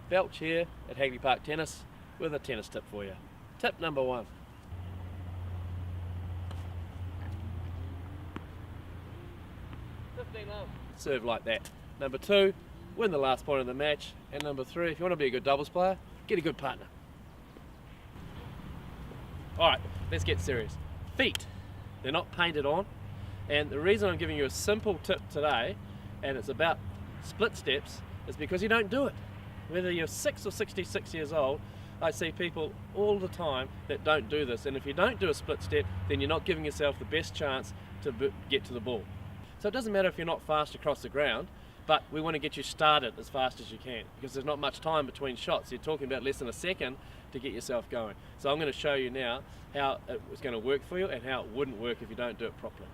Belch here at Hagley Park Tennis with a tennis tip for you. Tip number 1. Serve like that. Number 2, win the last point of the match. And number 3, if you want to be a good doubles player, get a good partner. Alright, let's get serious. Feet, they're not painted on. And the reason I'm giving you a simple tip today, and it's about split steps, is because you don't do it. Whether you're 6 or 66 years old, I see people all the time that don't do this. And if you don't do a split step, then you're not giving yourself the best chance to get to the ball. So it doesn't matter if you're not fast across the ground, but we want to get you started as fast as you can, because there's not much time between shots. You're talking about less than a second to get yourself going. So I'm going to show you now how it's going to work for you and how it wouldn't work if you don't do it properly.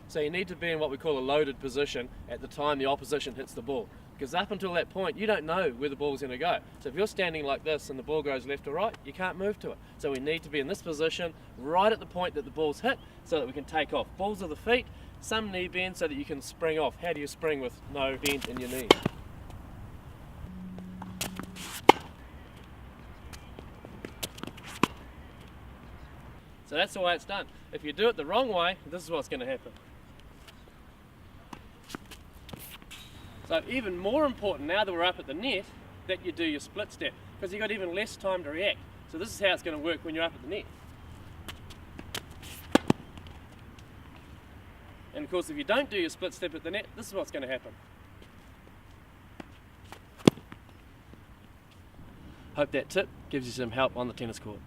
So you need to be in what we call a loaded position at the time the opposition hits the ball, because up until that point you don't know where the ball's going to go. So if you're standing like this and the ball goes left or right, you can't move to it. So we need to be in this position right at the point that the ball's hit so that we can take off. Balls of the feet, some knee bend so that you can spring off. How do you spring with no bend in your knee? So that's the way it's done. If you do it the wrong way, this is what's going to happen. So even more important now that we're up at the net, that you do your split step, because you've got even less time to react. So this is how it's going to work when you're up at the net. And of course, if you don't do your split step at the net, this is what's going to happen. Hope that tip gives you some help on the tennis court.